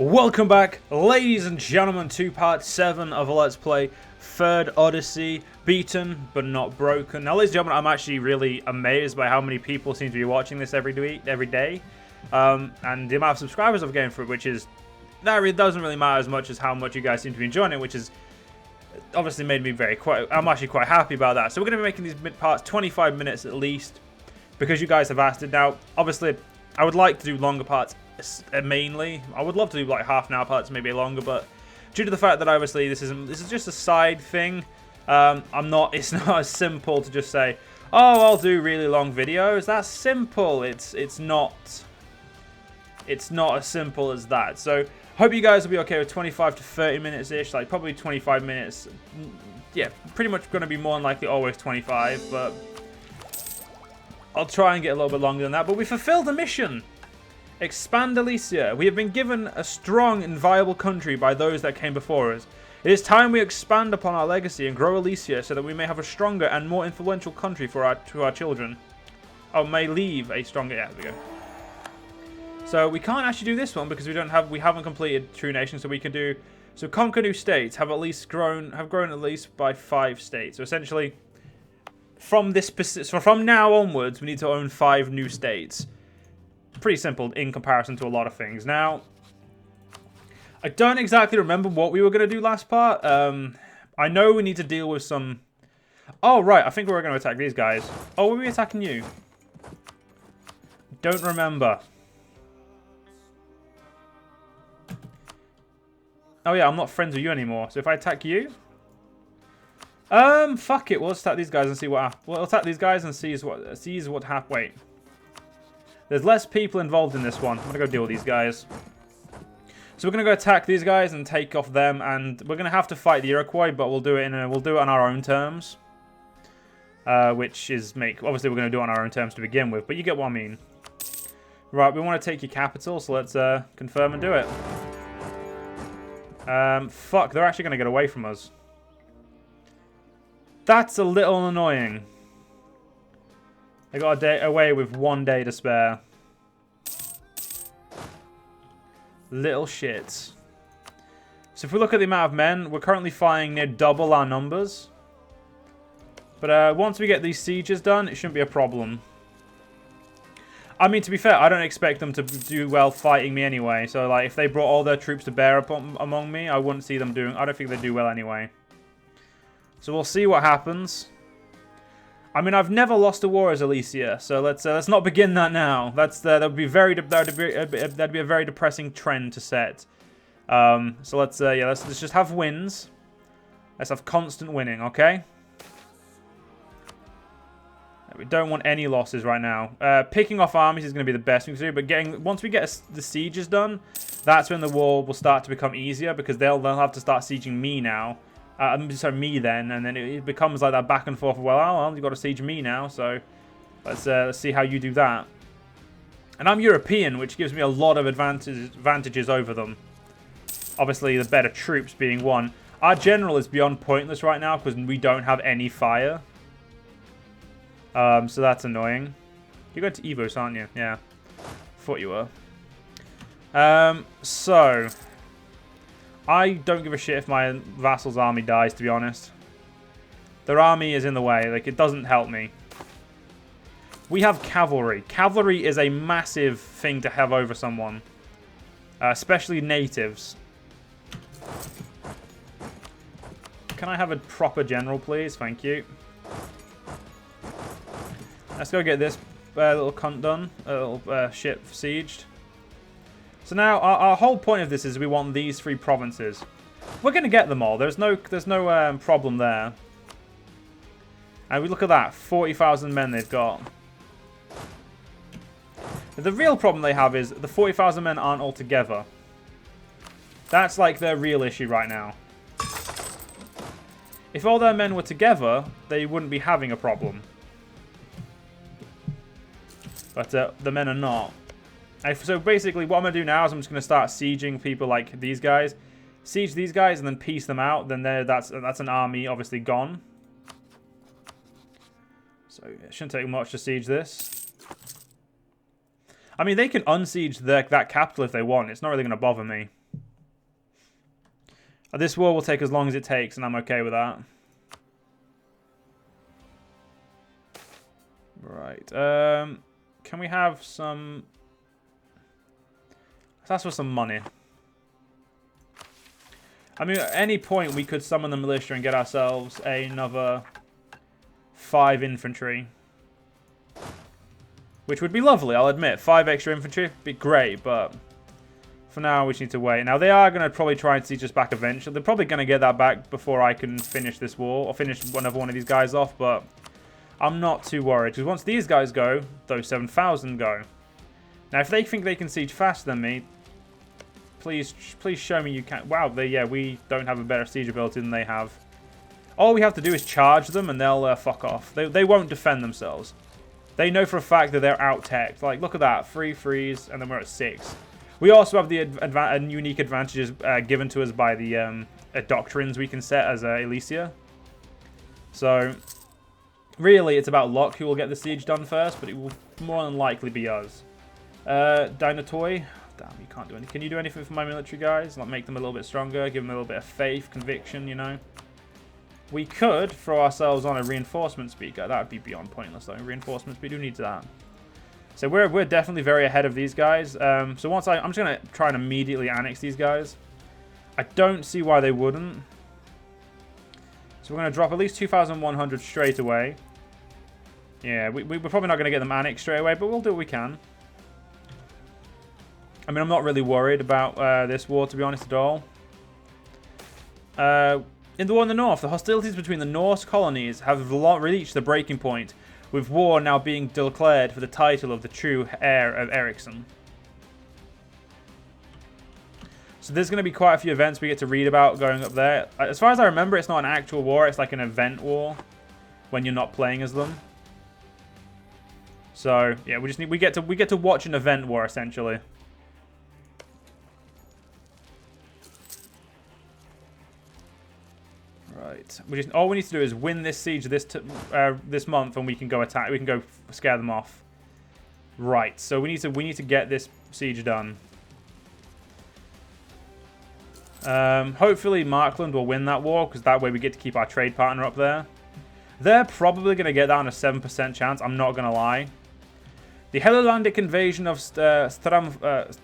Welcome back, ladies and gentlemen, to part 7 of a Let's Play Third Odyssey, beaten but not broken. Now, ladies and gentlemen, I'm actually really amazed by how many people seem to be watching this every day, and the amount of subscribers I've gained for it, which is, that really doesn't really matter as much as how much you guys seem to be enjoying it, which is obviously made me I'm actually quite happy about that. So we're going to be making these mid-parts 25 minutes at least, because you guys have asked it. Now, obviously, I would like to do longer parts. Mainly, I would love to do like half an hour parts, maybe longer, but due to the fact that obviously this is just a side thing, it's not as simple to just say, oh, I'll do really long videos. That's simple. It's not as simple as that. So hope you guys will be okay with 25 to 30 minutes ish, like probably 25 minutes. Yeah, pretty much going to be more than likely always 25, but I'll try and get a little bit longer than that. But we fulfilled the mission. Expand Alesia. We have been given a strong and viable country by those that came before us. It is time we expand upon our legacy and grow Alesia so that we may have a stronger and more influential country to our children. Oh, may leave a stronger. Yeah, there we go. So we can't actually do this one because we haven't completed True Nation, so we can do conquer new states, have grown at least by 5 states. So essentially, from now onwards, we need to own 5 new states. Pretty simple in comparison to a lot of things. Now, I don't exactly remember what we were going to do last part. I know we need to deal with some... Oh, right. I think we were going to attack these guys. Oh, were we attacking you? Don't remember. Oh, yeah. I'm not friends with you anymore. So if I attack you... fuck it. We'll attack these guys and see what... We'll attack these guys and see what happens. Wait. There's less people involved in this one. I'm going to go deal with these guys. So we're going to go attack these guys and take off them. And we're going to have to fight the Iroquois, but we'll do it on our own terms. Obviously we're going to do it on our own terms to begin with. But you get what I mean. Right, we want to take your capital. So let's confirm and do it. Fuck, they're actually going to get away from us. That's a little annoying. They got away with 1 day to spare. Little shits. So if we look at the amount of men, we're currently fighting near double our numbers. But once we get these sieges done, it shouldn't be a problem. I mean, to be fair, I don't expect them to do well fighting me anyway. So like, if they brought all their troops to bear among me, I wouldn't see them doing... I don't think they'd do well anyway. So we'll see what happens. I mean, I've never lost a war as Alesia, so let's not begin that now. That'd be a very depressing trend to set. So let's just have wins. Let's have constant winning, okay? We don't want any losses right now. Picking off armies is going to be the best thing to do, but once we get the sieges done, that's when the war will start to become easier because they'll have to start sieging me now. Me then, and then it becomes like that back and forth. Well, you've got to siege me now, so let's see how you do that. And I'm European, which gives me a lot of advantages over them. Obviously, the better troops being one. Our general is beyond pointless right now because we don't have any fire. So that's annoying. You're going to Evos, aren't you? Yeah, thought you were. So. I don't give a shit if my vassal's army dies, to be honest. Their army is in the way. Like, it doesn't help me. We have cavalry. Cavalry is a massive thing to have over someone. Especially natives. Can I have a proper general, please? Thank you. Let's go get this little cunt done. A little ship sieged. So now, our whole point of this is we want these 3 provinces. We're going to get them all. There's no problem there. And we look at that. 40,000 men they've got. But the real problem they have is the 40,000 men aren't all together. That's like their real issue right now. If all their men were together, they wouldn't be having a problem. But the men are not. So basically, what I'm going to do now is I'm just going to start sieging people like these guys. Siege these guys and then piece them out. Then that's an army obviously gone. So it shouldn't take much to siege this. I mean, they can unsiege that capital if they want. It's not really going to bother me. This war will take as long as it takes, and I'm okay with that. Right. Can we have some... Let's ask for some money. I mean, at any point, we could summon the militia and get ourselves another 5 infantry. Which would be lovely, I'll admit. 5 extra infantry would be great, but... For now, we just need to wait. Now, they are going to probably try and siege us back eventually. They're probably going to get that back before I can finish this war. Or finish another one of these guys off, but... I'm not too worried. Because once these guys go, those 7,000 go. Now, if they think they can siege faster than me... Please show me you can. Wow, we don't have a better siege ability than they have. All we have to do is charge them, and they'll fuck off. They won't defend themselves. They know for a fact that they're out-teched. Like, look at that. 3 freeze, and then we're at 6. We also have the unique advantages given to us by the doctrines we can set as Elysia. So, really, it's about luck who will get the siege done first, but it will more than likely be us. Dinotoi. Damn, you can't do anything. Can you do anything for my military guys? Like, make them a little bit stronger, give them a little bit of faith, conviction, you know? We could throw ourselves on a reinforcement speaker. That would be beyond pointless, though. Reinforcement speed, who needs that? So we're definitely very ahead of these guys. So once I'm just going to try and immediately annex these guys. I don't see why they wouldn't. So we're going to drop at least 2,100 straight away. Yeah, we're probably not going to get them annexed straight away, but we'll do what we can. I mean, I'm not really worried about this war, to be honest, at all. In the war in the north, the hostilities between the Norse colonies have reached the breaking point, with war now being declared for the title of the true heir of Ericsson. So there's going to be quite a few events we get to read about going up there. As far as I remember, it's not an actual war, it's like an event war when you're not playing as them. So, yeah, we get to watch an event war, essentially. Right. All we need to do is win this siege this month, and we can go attack. We can go scare them off. Right. So we need to get this siege done. Hopefully Markland will win that war, because that way we get to keep our trade partner up there. They're probably going to get that on a 7% chance. I'm not going to lie. The Hellelandic invasion of Stromford.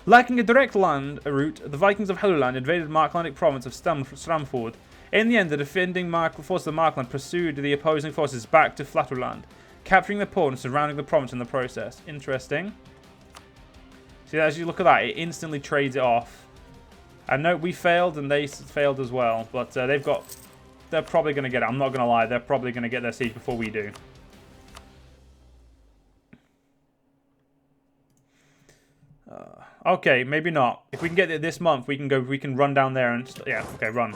Lacking a direct land route, the Vikings of Helluland invaded Marklandic province of Stromford. In the end, the defending forces of Markland pursued the opposing forces back to Flatterland, capturing the port and surrounding the province in the process. Interesting. See, as you look at that, it instantly trades it off. And note, we failed and they failed as well, but they're probably going to get it. I'm not going to lie, they're probably going to get their siege before we do. Okay, maybe not. If we can get it this month, we can run down there and... Yeah, okay, run.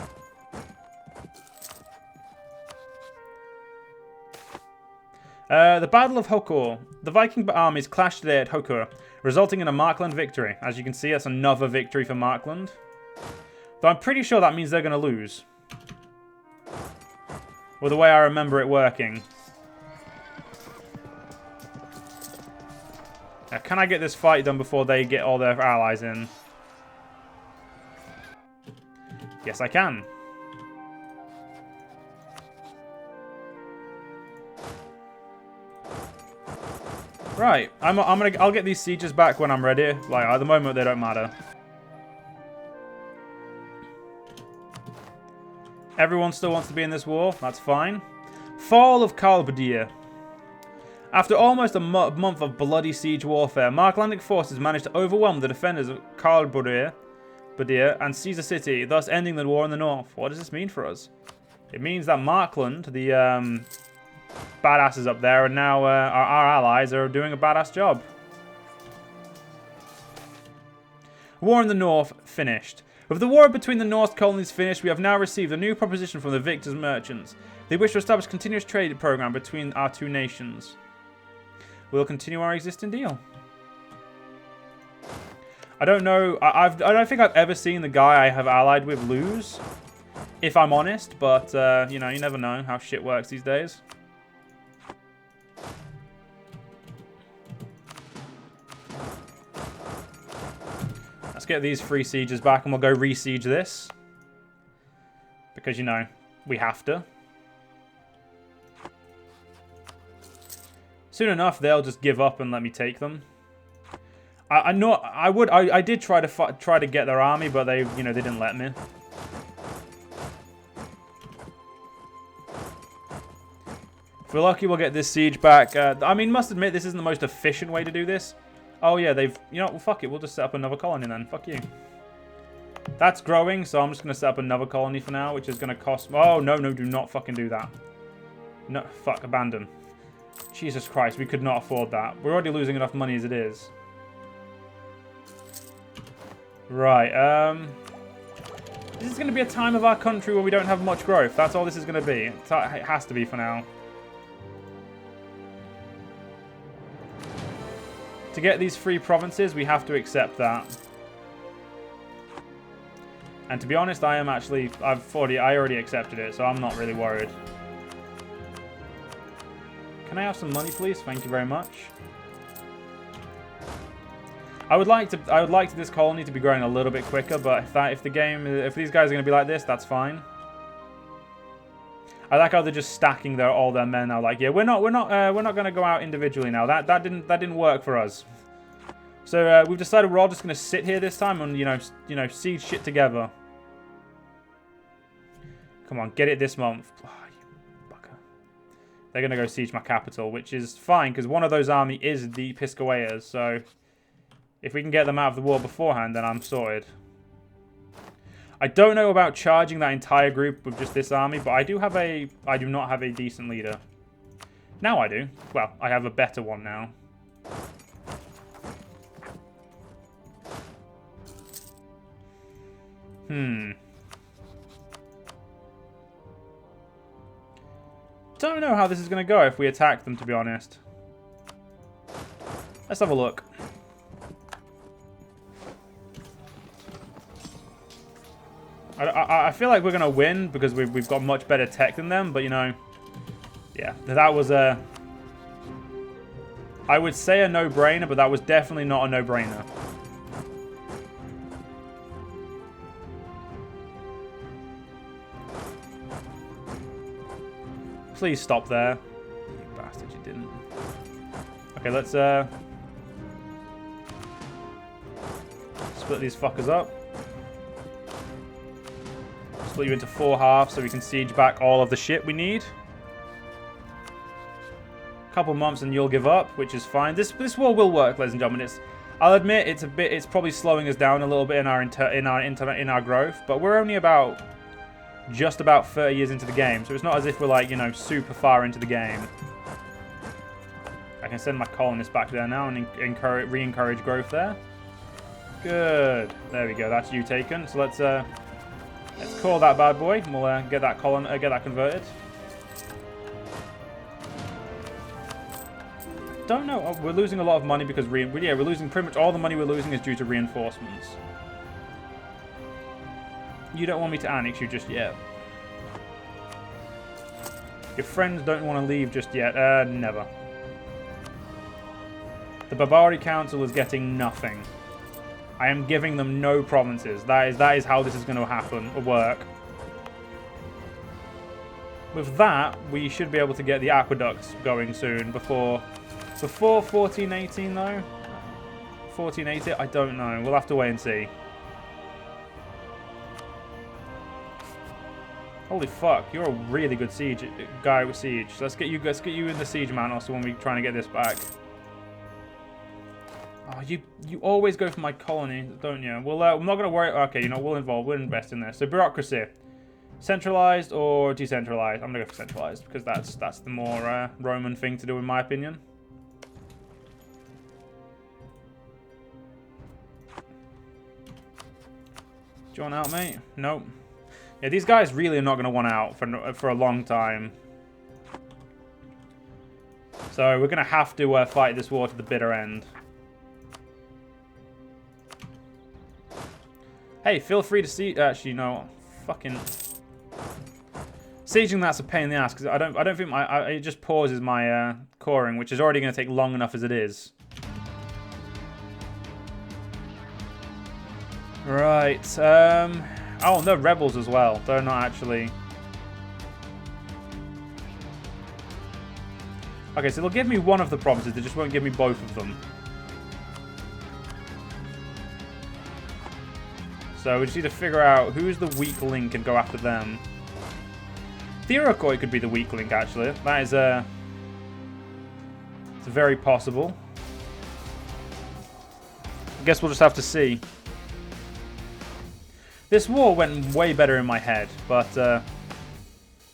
The Battle of Hokor. The Viking armies clashed today at Hokor, resulting in a Markland victory. As you can see, that's another victory for Markland. Though I'm pretty sure that means they're going to lose. Or the way I remember it working. Now, can I get this fight done before they get all their allies in? Yes, I can. Right, I'll get these sieges back when I'm ready. Like, at the moment, they don't matter. Everyone still wants to be in this war. That's fine. Fall of Kalbadir. After almost a month of bloody siege warfare, Marklandic forces managed to overwhelm the defenders of Kalbadir and seize the city, thus ending the war in the north. What does this mean for us? It means that Markland, the badasses up there, and now our allies are doing a badass job. War in the north finished. With the war between the Norse colonies finished, we have now received a new proposition from the victors' merchants. They wish to establish a continuous trade program between our two nations. We'll continue our existing deal. I don't know. I don't think I've ever seen the guy I have allied with lose, if I'm honest. But, you know, you never know how shit works these days. Let's get these 3 sieges back and we'll go re-siege this. Because, you know, we have to. Soon enough, they'll just give up and let me take them. I did try to get their army, but they didn't let me. If we're lucky, we'll get this siege back. I mean, must admit, this isn't the most efficient way to do this. Oh, yeah, you know what, well, fuck it. We'll just set up another colony then. Fuck you. That's growing, so I'm just going to set up another colony for now, which is going to cost... Oh, no, do not fucking do that. No, fuck, abandon. Jesus Christ, we could not afford that. We're already losing enough money as it is. Right, this is going to be a time of our country where we don't have much growth. That's all this is going to be. It has to be for now. To get these 3 provinces, we have to accept that. And to be honest, I already accepted it, so I'm not really worried. Can I have some money, please? Thank you very much. I would like this colony to be growing a little bit quicker, but if these guys are going to be like this, that's fine. I like how they're just stacking all their men now. Like, yeah, we're not going to go out individually now. That didn't work for us. So we've decided we're all just going to sit here this time and siege shit together. Come on, get it this month. Oh, you bugger. They're going to go siege my capital, which is fine because one of those army is the Piscawayers. So if we can get them out of the war beforehand, then I'm sorted. I don't know about charging that entire group with just this army, but I do not have a decent leader. Now I do. Well, I have a better one now. Don't know how this is going to go if we attack them, to be honest. Let's have a look. I feel like we're going to win because we've got much better tech than them, but, yeah, that was I would say a no-brainer, but that was definitely not a no-brainer. Please stop there. You bastard, you didn't. Okay, let's split these fuckers up. Split you into 4 halves so we can siege back all of the shit we need. Couple months and you'll give up, which is fine. This war will work, ladies and gentlemen. I'll admit it's probably slowing us down a little bit in our growth, but we're only just about 30 years into the game, so it's not as if we're like, super far into the game. I can send my colonists back there now and re-encourage growth there. Good. There we go. That's you taken. So let's call that bad boy, and we'll get that converted. Don't know. Oh, we're losing a lot of money because we're losing pretty much all the money we're losing is due to reinforcements. You don't want me to annex you just yet. Your friends don't want to leave just yet. Never. The Barbari Council is getting nothing. I am giving them no provinces. That is how this is going to happen or work. With that, we should be able to get the aqueducts going soon before 1418 though. 1480, I don't know. We'll have to wait and see. Holy fuck, you're a really good guy with siege. Let's get you in the siege man also when we're trying to get this back. Oh, you always go for my colony, don't you? Well, I'm not going to worry. Okay, we'll invest in this. So bureaucracy. Centralized or decentralized? I'm going to go for centralized because that's the more Roman thing to do in my opinion. Do you want out, mate? Nope. Yeah, these guys really are not going to want out for a long time. So we're going to have to fight this war to the bitter end. Hey, feel free to see. Actually, no, fucking sieging. That's a pain in the ass because I don't think it just pauses my coring, which is already going to take long enough as it is. Right. Oh, they're rebels as well. They're not actually... Okay, so they'll give me one of the provinces. They just won't give me both of them. So we just need to figure out who's the weak link and go after them. The Iroquois could be the weak link, actually. That is it's very possible. I guess we'll just have to see. This war went way better in my head, but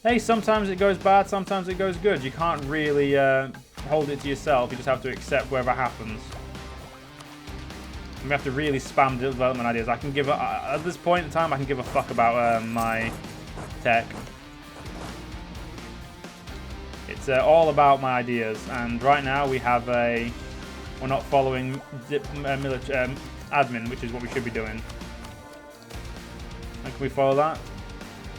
hey, sometimes it goes bad, sometimes it goes good. You can't really hold it to yourself. You just have to accept whatever happens. We have to really spam development ideas. I can give at this point in time, I can give a fuck about my tech. It's all about my ideas, and right now we have we're not following admin, which is what we should be doing. And can we follow that?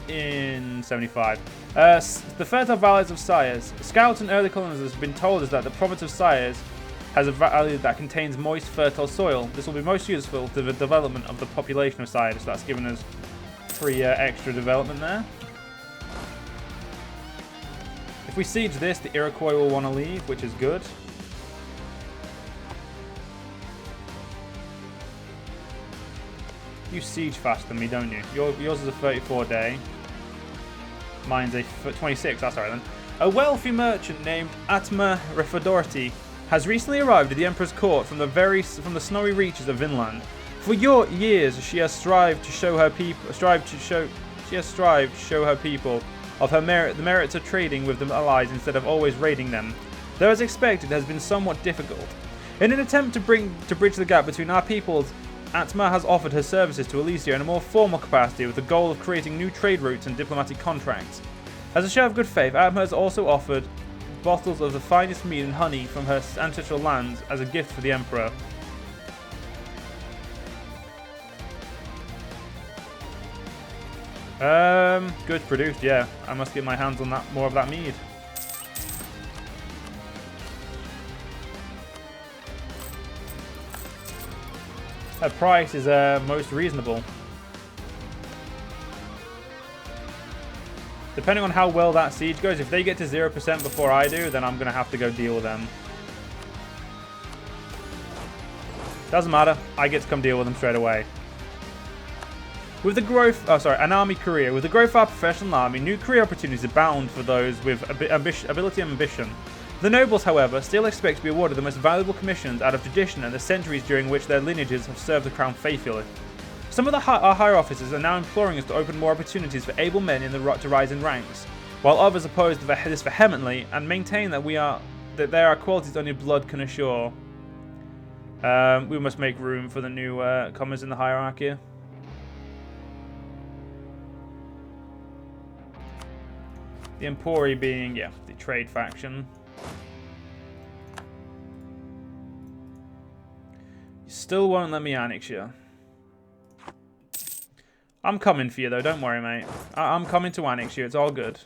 In 75. The fertile valleys of Sires. Scouts and early colonizers have been told us that the province of Sires has a valley that contains moist, fertile soil. This will be most useful to the development of the population of Sires. So that's given us 3 extra development there. If we siege this, the Iroquois will want to leave, which is good. You siege faster than me, don't you? Yours is a 34-day. Mine's a 26, that's alright then. A wealthy merchant named Atma Refodorti has recently arrived at the Emperor's court from the snowy reaches of Vinland. For years, she has strived to show her people of the merits of trading with the allies instead of always raiding them. Though as expected, it has been somewhat difficult. In an attempt to bridge the gap between our peoples, Atma has offered her services to Alesia in a more formal capacity with the goal of creating new trade routes and diplomatic contracts. As a show of good faith, Atma has also offered bottles of the finest meat and honey from her ancestral lands as a gift for the Emperor. Goods produced, yeah. I must get my hands on more of that mead. Her price is most reasonable. Depending on how well that siege goes, if they get to 0% before I do, then I'm going to have to go deal with them. Doesn't matter. I get to come deal with them straight away. With the growth, an army career. With the growth of our professional army, new career opportunities abound for those with ability and ambition. The nobles, however, still expect to be awarded the most valuable commissions out of tradition and the centuries during which their lineages have served the crown faithfully. Some of our higher officers are now imploring us to open more opportunities for able men to rise in ranks, while others oppose this vehemently and maintain that there are qualities only blood can assure. We must make room for the new comers in the hierarchy. The Empori being, yeah, the trade faction. You still won't let me annex you. I'm coming for you, though. Don't worry, mate. I'm coming to annex you. It's all good.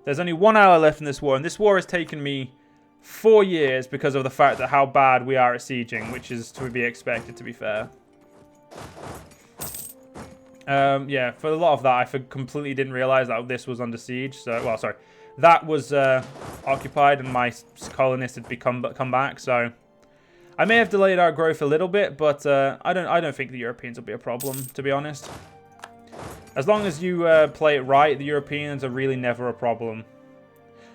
There's only 1 hour left in this war, and this war has taken me 4 years because of the fact that how bad we are at sieging, which is to be expected, to be fair. Yeah, for a lot of that, I completely didn't realize that this was under siege. So, well, sorry, that was occupied, and my colonists had come back. So, I may have delayed our growth a little bit, but I don't think the Europeans will be a problem, to be honest. As long as you play it right, the Europeans are really never a problem.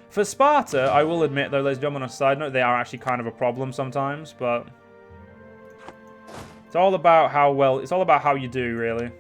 For Sparta, I will admit, though, ladies and gentlemen, on a side note, they are actually kind of a problem sometimes, but it's all about how you do, really.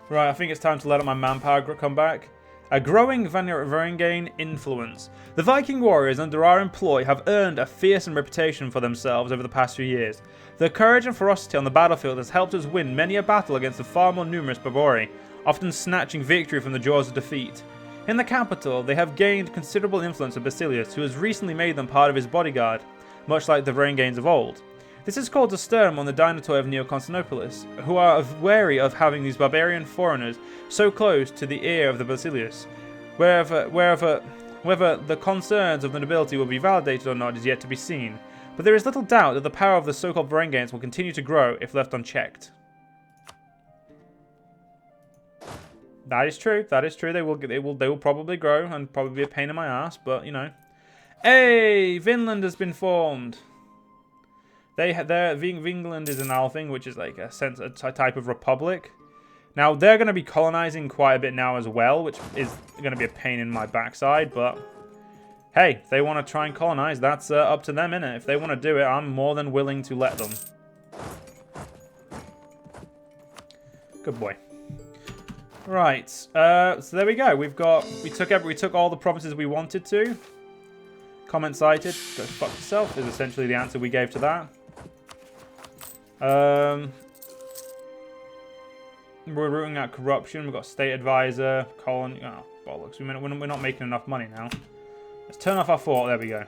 Right, I think it's time to let my manpower come back. A growing Varangian influence. The Viking warriors under our employ have earned a fearsome reputation for themselves over the past few years. Their courage and ferocity on the battlefield has helped us win many a battle against the far more numerous Barbari, often snatching victory from the jaws of defeat. In the capital, they have gained considerable influence of Basilius, who has recently made them part of his bodyguard, much like the Varangians of old. This has caused a stir among the Dinotoi of Neo-Constantinopolis, who are wary of having these barbarian foreigners so close to the ear of the Basilius. Whether the concerns of the nobility will be validated or not is yet to be seen. But there is little doubt that the power of the so-called Varangians will continue to grow if left unchecked. That is true. That is true. They will probably grow and probably be a pain in my ass, but you know. Hey, Vinland has been formed. Vinland is an Althing, which is like a type of republic. Now they're going to be colonizing quite a bit now as well, which is going to be a pain in my backside, but hey, if they want to try and colonize, that's up to them, innit? If they want to do it, I'm more than willing to let them. Good boy. Right, so there we go. We took all the provinces we wanted to. Comment cited. Go fuck yourself is essentially the answer we gave to that. We're rooting out corruption. We've got state advisor, colony. Oh, bollocks. We're not making enough money now. Let's turn off our fort. There we go.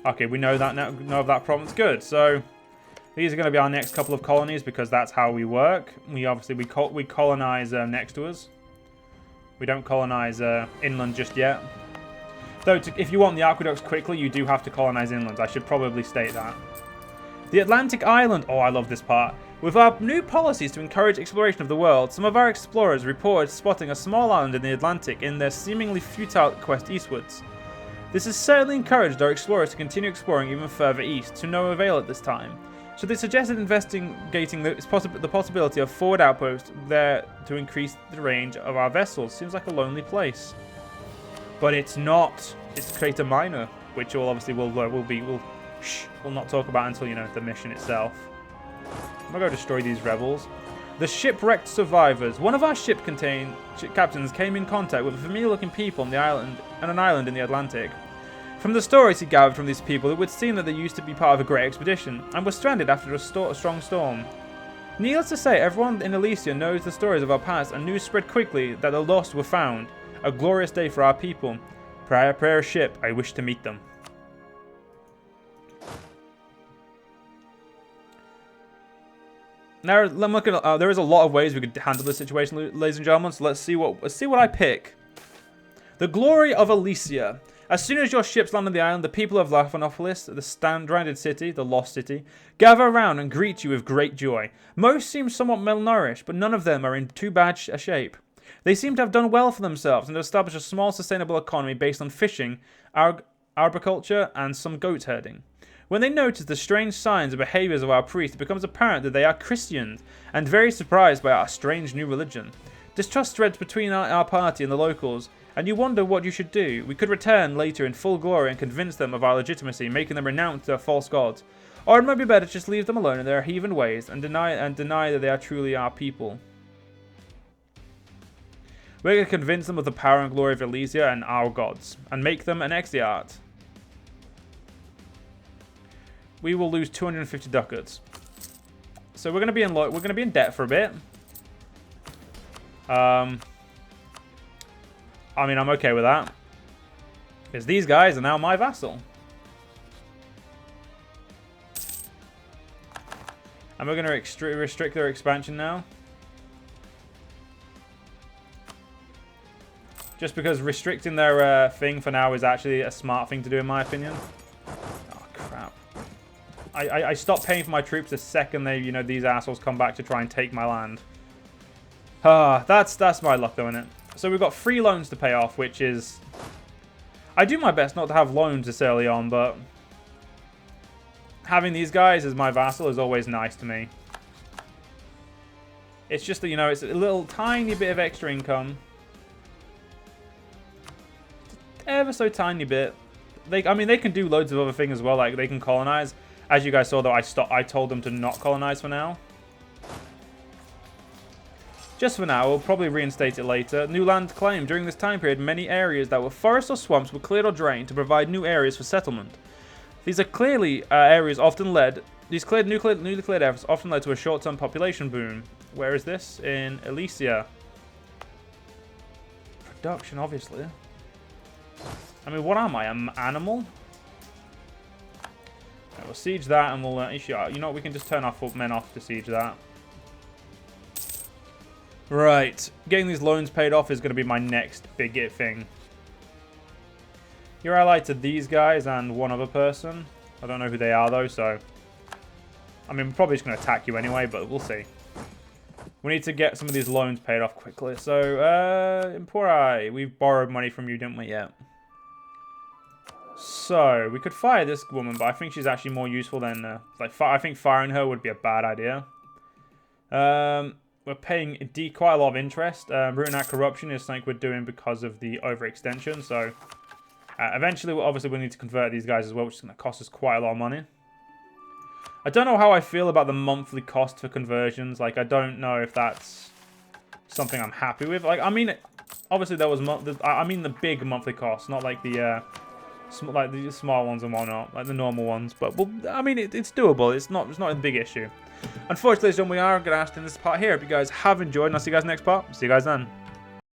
Okay, we know that now. Know of that province. Good. So these are going to be our next couple of colonies because that's how we work. We colonize next to us. We don't colonize inland just yet. Though, if you want the aqueducts quickly, you do have to colonize inland. I should probably state that. The Atlantic Island. Oh, I love this part. With our new policies to encourage exploration of the world, some of our explorers reported spotting a small island in the Atlantic in their seemingly futile quest eastwards. This has certainly encouraged our explorers to continue exploring even further east, to no avail at this time. So they suggested investigating the possibility of forward outposts there to increase the range of our vessels. Seems like a lonely place. But it's not. It's Crater Minor, which we'll not talk about until, you know, the mission itself. I'm gonna go destroy these rebels. The shipwrecked survivors. One of our ship captains came in contact with a familiar-looking people on an island in the Atlantic. From the stories he gathered from these people, it would seem that they used to be part of a great expedition and were stranded after a strong storm. Needless to say, everyone in Elysia knows the stories of our past, and news spread quickly that the lost were found. A glorious day for our people. Prepare a ship. I wish to meet them. Now, I'm looking at, there is a lot of ways we could handle this situation, ladies and gentlemen. So let's see what I pick. The glory of Elysia. As soon as your ships land on the island, the people of Laphanopolis, the stranded city, the lost city, gather around and greet you with great joy. Most seem somewhat malnourished, but none of them are in too bad a shape. They seem to have done well for themselves and to establish a small sustainable economy based on fishing, arboriculture, and some goat herding. When they notice the strange signs and behaviors of our priests, it becomes apparent that they are Christians and very surprised by our strange new religion. Distrust spreads between our party and the locals, and you wonder what you should do. We could return later in full glory and convince them of our legitimacy, making them renounce their false gods. Or it might be better to just leave them alone in their heathen ways and deny that they are truly our people. We're going to convince them of the power and glory of Elysia and our gods, and make them an exeat. We will lose 250 ducats. So we're going to be in debt for a bit. I mean, I'm okay with that, because these guys are now my vassal. And we're going to restrict their expansion now. Just because restricting their thing for now is actually a smart thing to do, in my opinion. Oh, crap. I stop paying for my troops the second they, you know, these assholes come back to try and take my land. That's my luck, though, isn't it? So we've got 3 loans to pay off, which is... I do my best not to have loans this early on, but... having these guys as my vassal is always nice to me. It's just that, you know, it's a little tiny bit of extra income. Ever so tiny bit. I mean, they can do loads of other things as well. Like, they can colonize. As you guys saw, though, I told them to not colonize for now. Just for now, we'll probably reinstate it later. New land claimed. During this time period, many areas that were forests or swamps were cleared or drained to provide new areas for settlement. These are clearly areas often led... These newly cleared areas often led to a short-term population boom. Where is this? In Elysia. Production, obviously. I mean, what am I? An animal? Okay, we'll siege that, and we'll issue... You know what? We can just turn our men off to siege that. Right. Getting these loans paid off is going to be my next big thing. You're allied to these guys and one other person. I don't know who they are, though, so... I mean, we're probably just going to attack you anyway, but we'll see. We need to get some of these loans paid off quickly. So, Emporai, we borrowed money from you, didn't we? Yeah. So, we could fire this woman, but I think she's actually more useful than... I think firing her would be a bad idea. We're paying quite a lot of interest. Rooting out corruption is something we're doing because of the overextension. So, eventually, obviously, we'll need to convert these guys as well, which is going to cost us quite a lot of money. I don't know how I feel about the monthly cost for conversions. Like, I don't know if that's something I'm happy with. Like, I mean, obviously, there was... I mean the big monthly cost, not like the small ones and whatnot, like the normal ones. But, well, I mean, it's doable. It's not a big issue. Unfortunately, we are going to have to end this part here. If you guys have enjoyed, and I'll see you guys next part. See you guys then.